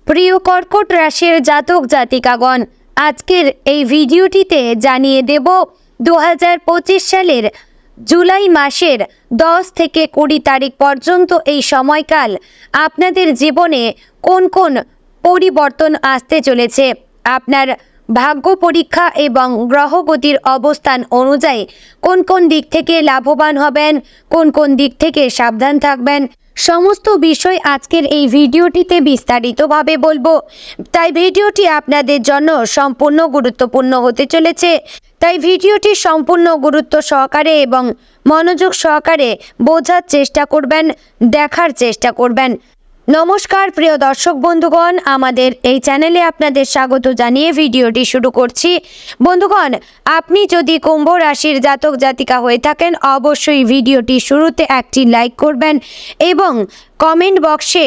প্রিয় কর্কট রাশির জাতক জাতিকাগণ, আজকের এই ভিডিওটিতে জানিয়ে দেব 2025 সালের জুলাই মাসের 10 থেকে 20 তারিখ পর্যন্ত এই সময়কাল আপনাদের জীবনে কোন কোন পরিবর্তন আসতে চলেছে। আপনার ভাগ্য পরীক্ষা এবং গ্রহগতির অবস্থান অনুযায়ী কোন কোন দিক থেকে লাভবান হবেন, কোন কোন দিক থেকে সাবধান থাকবেন, সমস্ত বিষয় আজকের এই ভিডিওটিতে বিস্তারিতভাবে বলবো। তাই ভিডিওটি আপনাদের জন্য সম্পূর্ণ গুরুত্বপূর্ণ হতে চলেছে। তাই ভিডিওটি সম্পূর্ণ গুরুত্ব সহকারে এবং মনোযোগ সহকারে বোঝার চেষ্টা করবেন, দেখার চেষ্টা করবেন। নমস্কার প্রিয় দর্শক বন্ধুগণ, আমাদের এই চ্যানেলে আপনাদের স্বাগত জানিয়ে ভিডিওটি শুরু করছি। বন্ধুগণ, আপনি যদি কুম্ভ রাশির জাতক জাতিকা হয়ে থাকেন, অবশ্যই ভিডিওটি শুরুতে একটি লাইক করবেন এবং কমেন্ট বক্সে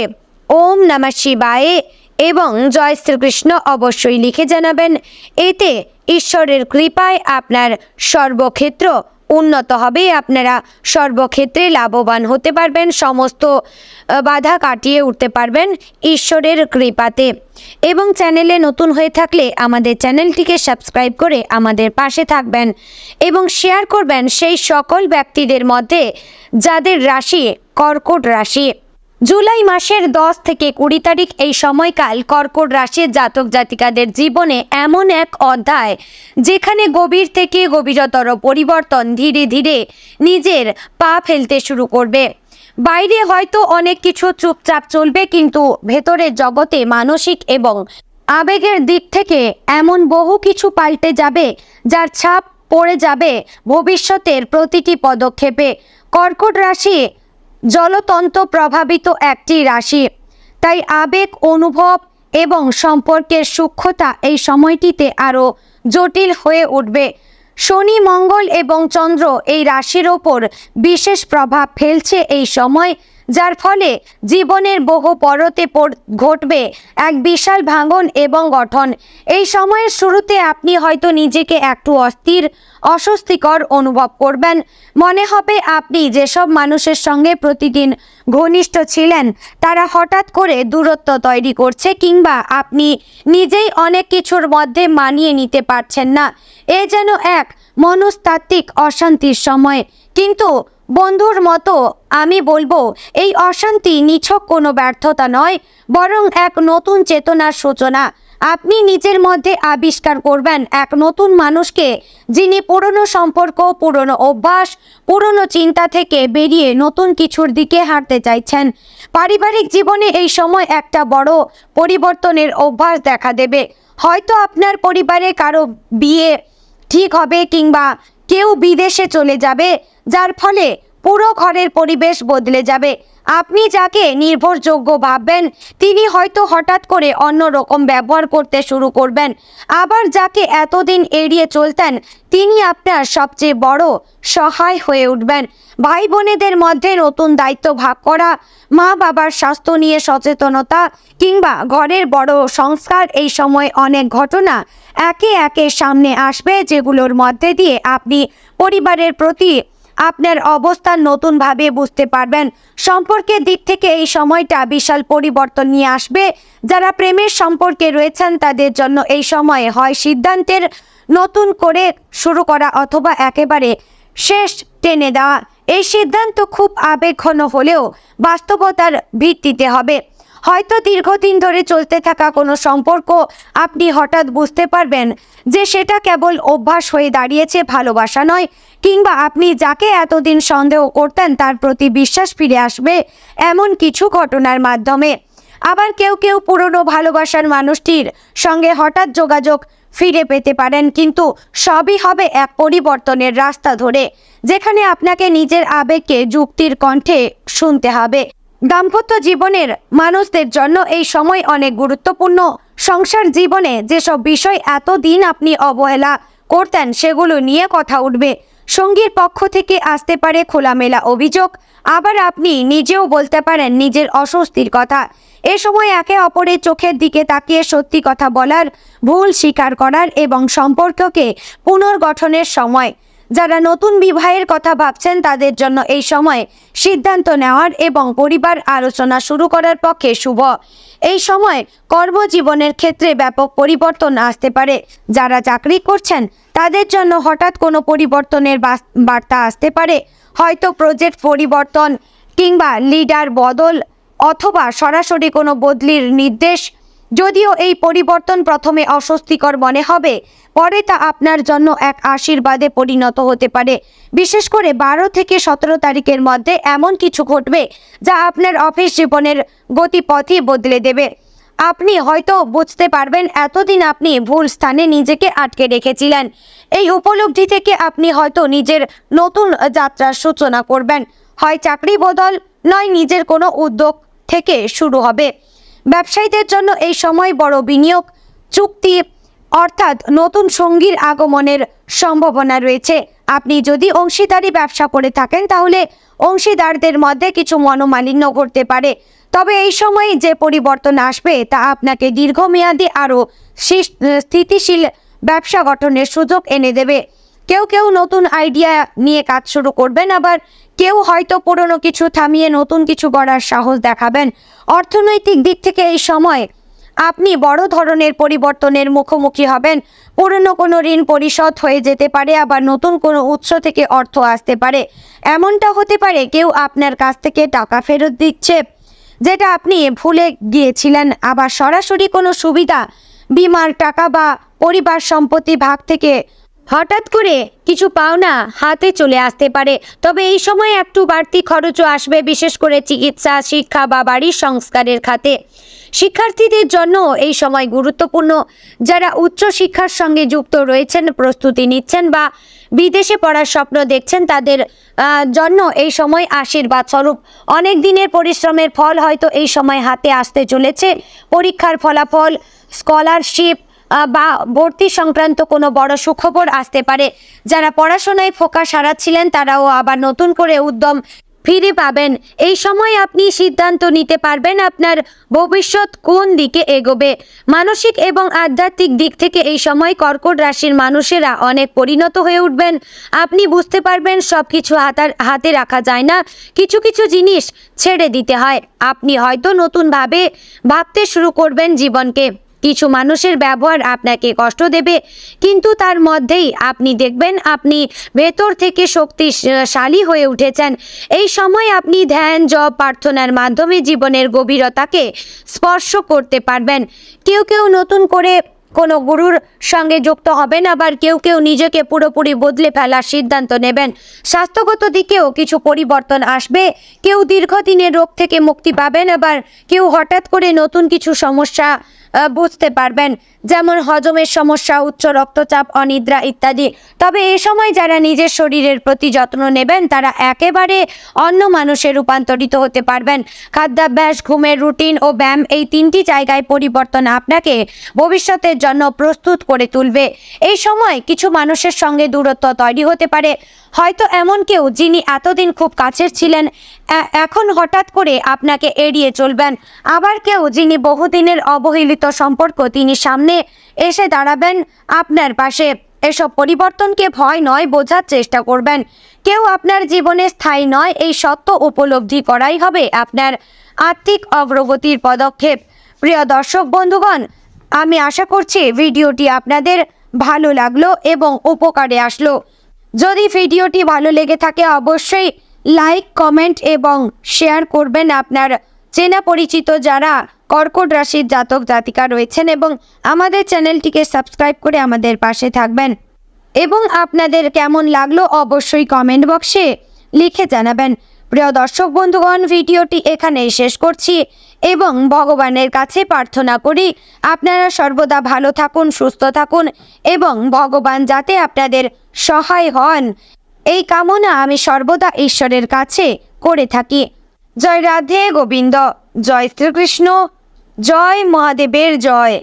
ওম নমঃ শিবায় এবং জয় শ্রীকৃষ্ণ অবশ্যই লিখে জানাবেন। এতে ঈশ্বরের কৃপায় আপনার সর্বক্ষেত্র উন্নত হবে, আপনারা সর্বক্ষেত্রে লাভবান হতে পারবেন, সমস্ত বাধা কাটিয়ে উঠতে পারবেন ঈশ্বরের কৃপাতে। এবং চ্যানেলে নতুন হয়ে থাকলে আমাদের চ্যানেলটিকে সাবস্ক্রাইব করে আমাদের পাশে থাকবেন এবং শেয়ার করবেন সেই সকল ব্যক্তিদের মধ্যে যাদের রাশি কর্কট রাশি। জুলাই মাসের 10 থেকে 20 তারিখ এই সময়কাল কর্কট রাশির জাতক জাতিকাদের জীবনে এমন এক অধ্যায় যেখানে গভীর থেকে গভীরতর পরিবর্তন ধীরে ধীরে নিজের পা ফেলতে শুরু করবে। বাইরে হয়তো অনেক কিছু চুপচাপ চলবে, কিন্তু ভেতরের জগতে মানসিক এবং আবেগের দিক থেকে এমন বহু কিছু পাল্টে যাবে যার ছাপ পড়ে যাবে ভবিষ্যতের প্রতিটি পদক্ষেপে। কর্কট রাশি জলতন্ত্র প্রভাবিত একটি রাশি, তাই আবেগ, অনুভব এবং সম্পর্কের সূক্ষ্মতা এই সময়টিতে আরও জটিল হয়ে উঠবে। শনি, মঙ্গল এবং চন্দ্র এই রাশির ওপর বিশেষ প্রভাব ফেলছে এই সময়, যার ফলে জীবনের বহু পরতে ঘটবে এক বিশাল ভাঙন এবং গঠন। এই সময়ের শুরুতে আপনি হয়তো নিজেকে একটু অস্বস্তিকর অনুভব করবেন। মনে হবে আপনি যেসব মানুষের সঙ্গে প্রতিদিন ঘনিষ্ঠ ছিলেন তারা হঠাৎ করে দূরত্ব তৈরি করছে, কিংবা আপনি নিজেই অনেক কিছুর মধ্যে মানিয়ে নিতে পারছেন না। এ যেন এক মনস্তাত্ত্বিক অশান্তির সময়। কিন্তু বন্ধুর মতো আমি বলবো, এই অশান্তি নিছক কোনো ব্যর্থতা নয়, বরং এক নতুন চেতনার সূচনা। আপনি নিজের মধ্যে আবিষ্কার করবেন এক নতুন মানুষকে, যিনি পুরনো সম্পর্ক, পুরনো অভ্যাস, পুরনো চিন্তা থেকে বেরিয়ে নতুন কিছুর দিকে হাঁটতে চাইছেন। পারিবারিক জীবনে এই সময় একটা বড় পরিবর্তনের অভ্যাস দেখা দেবে। হয়তো আপনার পরিবারে কারো বিয়ে ঠিক হবে, কিংবা কেউ বিদেশে চলে যাবে, যার ফলে পুরো ঘরের পরিবেশ বদলে যাবে। আপনি যাকে নির্ভরযোগ্য ভাববেন তিনি হয়তো হঠাৎ করে অন্য রকম ব্যবহার করতে শুরু করবেন। আবার যাকে এতদিন এড়িয়ে চলতেন তিনি আপনার সবচেয়ে বড় সহায় হয়ে উঠবেন। ভাই বোনেদের মধ্যে নতুন দায়িত্ব ভাগ করা, মা বাবার স্বাস্থ্য নিয়ে সচেতনতা, কিংবা ঘরের বড় সংস্কার, এই সময় অনেক ঘটনা একে একে সামনে আসবে, যেগুলোর মধ্যে দিয়ে আপনি পরিবারের প্রতি আপনার অবস্থান নতুনভাবে বুঝতে পারবেন। সম্পর্কের দিক থেকে এই সময়টা বিশাল পরিবর্তন নিয়ে আসবে। যারা প্রেমের সম্পর্কে রয়েছেন তাদের জন্য এই সময়ে হয় সিদ্ধান্তের নতুন করে শুরু করা অথবা একেবারে শেষ টেনে দেওয়া। এই সিদ্ধান্ত খুব আবেগঘন হলেও বাস্তবতার ভিত্তিতে হবে। হয়তো দীর্ঘদিন ধরে চলতে থাকা কোনো সম্পর্ক আপনি হঠাৎ বুঝতে পারবেন যে সেটা কেবল অভ্যাস হয়ে দাঁড়িয়েছে, ভালোবাসা নয়। কিংবা আপনি যাকে এতদিন সন্দেহ করতেন তার প্রতি বিশ্বাস ফিরে আসবে এমন কিছু ঘটনার মাধ্যমে। আবার কেউ কেউ পুরনো ভালোবাসার মানুষটির সঙ্গে হঠাৎ যোগাযোগ ফিরে পেতে পারেন, কিন্তু সবই হবে এক পরিবর্তনের রাস্তা ধরে, যেখানে আপনাকে নিজের আবেগকে যুক্তির কণ্ঠে শুনতে হবে। দাম্পত্য জীবনের মানুষদের জন্য এই সময় অনেক গুরুত্বপূর্ণ। সংসার জীবনে যেসব বিষয় এতদিন আপনি অবহেলা করতেন সেগুলো নিয়ে কথা উঠবে। সঙ্গীর পক্ষ থেকে আসতে পারে খোলামেলা অভিযোগ, আবার আপনি নিজেও বলতে পারেন নিজের অস্বস্তির কথা। এ সময় একে অপরের চোখের দিকে তাকিয়ে সত্যি কথা বলার, ভুল স্বীকার করার এবং সম্পর্ককে পুনর্গঠনের সময়। যারা নতুন বিবাহের কথা ভাবছেন তাদের জন্য এই সময় সিদ্ধান্ত নেওয়ার এবং পরিবার আলোচনা শুরু করার পক্ষে শুভ। এই সময় কর্মজীবনের ক্ষেত্রে ব্যাপক পরিবর্তন আসতে পারে। যারা চাকরি করছেন তাদের জন্য হঠাৎ কোনো পরিবর্তনের বার্তা আসতে পারে, হয়তো প্রজেক্ট পরিবর্তন কিংবা লিডার বদল অথবা সরাসরি কোনো বদলির নির্দেশ। যদিও এই পরিবর্তন প্রথমে অস্বস্তিকর মনে হবে, পরে তা আপনার জন্য এক আশীর্বাদে পরিণত হতে পারে। বিশেষ করে 12 থেকে 17 তারিখের মধ্যে এমন কিছু ঘটবে যা আপনার অফিস জীবনের গতিপথই বদলে দেবে। আপনি হয়তো বুঝতে পারবেন এতদিন আপনি ভুল স্থানে নিজেকে আটকে রেখেছিলেন। এই উপলব্ধি থেকে আপনি হয়তো নিজের নতুন যাত্রার সূচনা করবেন, হয় চাকরি বদল নয় নিজের কোনো উদ্যোগ থেকে শুরু হবে। ব্যবসায়ীদের জন্য এই সময় বড় বিনিয়োগ চুক্তি অর্থাৎ নতুন সঙ্গীর আগমনের সম্ভাবনা রয়েছে। আপনি যদি অংশীদারি ব্যবসা করে থাকেন তাহলে অংশীদারদের মধ্যে কিছু মনোমালিন্য ঘটতে পারে, তবে এই সময়ে যে পরিবর্তন আসবে তা আপনাকে দীর্ঘমেয়াদী আরও স্থিতিশীল ব্যবসা গঠনের সুযোগ এনে দেবে। কেউ কেউ নতুন আইডিয়া নিয়ে কাজ শুরু করবেন, আবার কেউ হয়তো পুরনো কিছু থামিয়ে নতুন কিছু করার সাহস দেখাবেন। অর্থনৈতিক দিক থেকে এই সময় আপনি বড় ধরনের পরিবর্তনের মুখোমুখি হবেন। পুরনো কোনো ঋণ পরিশোধ হয়ে যেতে পারে, আবার নতুন কোনো উৎস থেকে অর্থ আসতে পারে। এমনটা হতে পারে কেউ আপনার কাছ থেকে টাকা ফেরত দিচ্ছে যেটা আপনি ভুলে গিয়েছিলেন, আবার সরাসরি কোনো সুবিধা, বিমার টাকা বা পরিবার সম্পত্তি ভাগ থেকে হঠাৎ করে কিছু পাওনা হাতে চলে আসতে পারে। তবে এই সময় একটু বাড়তি খরচও আসবে, বিশেষ করে চিকিৎসা, শিক্ষা বা বাড়ির সংস্কারের খাতে। শিক্ষার্থীদের জন্য এই সময় গুরুত্বপূর্ণ। যারা উচ্চ শিক্ষার সঙ্গে যুক্ত রয়েছেন, প্রস্তুতি নিচ্ছেন বা বিদেশে পড়ার স্বপ্ন দেখছেন তাদের জন্য এই সময় আশীর্বাদ স্বরূপ অনেক দিনের পরিশ্রমের ফল হয়তো এই সময় হাতে আসতে চলেছে। পরীক্ষার ফলাফল, স্কলারশিপ বা ভর্তি সংক্রান্ত কোনো বড় সুখবর আসতে পারে। যারা পড়াশোনায় ফোকাস হারাচ্ছিলেন তারাও আবার নতুন করে উদ্যম ফিরে পাবেন। এই সময় আপনি সিদ্ধান্ত নিতে পারবেন আপনার ভবিষ্যৎ কোন দিকে এগোবে। মানসিক এবং আধ্যাত্মিক দিক থেকে এই সময় কর্কট রাশির মানুষেরা অনেক পরিণত হয়ে উঠবেন। আপনি বুঝতে পারবেন সব কিছু হাতে রাখা যায় না, কিছু কিছু জিনিস ছেড়ে দিতে হয়। আপনি হয়তো নতুনভাবে ভাবতে শুরু করবেন জীবনকে। কিছু মানুষের ব্যবহার আপনাকে কষ্ট দেবে, কিন্তু তার মধ্যেই আপনি দেখবেন আপনি ভেতর থেকে শক্তিশালী হয়ে উঠেছেন। এই সময় আপনি ধ্যান, জপ, প্রার্থনার মাধ্যমে জীবনের গভীরতাকে স্পর্শ করতে পারবেন। কেউ কেউ নতুন করে কোনো গুরুর সঙ্গে যুক্ত হবেন, আবার কেউ কেউ নিজেকে পুরোপুরি বদলে ফেলার সিদ্ধান্ত নেবেন। স্বাস্থ্যগত দিকেও কিছু পরিবর্তন আসবে। কেউ দীর্ঘদিনের রোগ থেকে মুক্তি পাবেন, আবার কেউ হঠাৎ করে নতুন কিছু সমস্যা বুঝতে পারবেন, যেমন হজমের সমস্যা, উচ্চ রক্তচাপ, অনিদ্রা ইত্যাদি। তবে এই সময় যারা নিজের শরীরের প্রতি যত্ন নেবেন তারা একেবারে অন্য মানুষে রূপান্তরিত হতে পারবেন। খাদ্যাভ্যাস, ঘুমের রুটিন ও ব্যায়াম, এই 3টি জায়গায় পরিবর্তন আপনাকে ভবিষ্যতের জন্য প্রস্তুত করে তুলবে। এই সময় কিছু মানুষের সঙ্গে দূরত্ব তৈরি হতে পারে, হয়তো এমন কেউ যিনি এতদিন খুব কাছের ছিলেন এখন হঠাৎ করে আপনাকে এড়িয়ে চলবেন, আবার কেউ যিনি বহুদিনের অবহেলিত সম্পর্ক তিনি সামনে এসে দাঁড়াবেন আপনার পাশে। এসব পরিবর্তনকে ভয় নয়, বোঝার চেষ্টা করবেন। কেউ আপনার জীবনে স্থায়ী নয়, এই সত্য উপলব্ধি করাই হবে আপনার আর্থিক অগ্রগতির পদক্ষেপ। প্রিয় দর্শক বন্ধুগণ, আমি আশা করছি ভিডিওটি আপনাদের ভালো লাগলো এবং উপকারে আসলো। যদি ভিডিওটি ভালো লেগে থাকে অবশ্যই লাইক, কমেন্ট এবং শেয়ার করবেন আপনার চেনা পরিচিত যারা কর্কট রাশির জাতক জাতিকা রয়েছেন, এবং আমাদের চ্যানেলটিকে সাবস্ক্রাইব করে আমাদের পাশে থাকবেন। এবং আপনাদের কেমন লাগলো অবশ্যই কমেন্ট বক্সে লিখে জানাবেন। প্রিয় দর্শক বন্ধুগণ, ভিডিওটি এখানেই শেষ করছি এবং ভগবানের কাছে প্রার্থনা করি আপনারা সর্বদা ভালো থাকুন, সুস্থ থাকুন এবং ভগবান যাতে আপনাদের সহায় হন এই কামনা আমি সর্বদা ঈশ্বরের কাছে করে থাকি। জয় রাধে গোবিন্দ, জয় শ্রীকৃষ্ণ, জয় মহাদেবের জয়।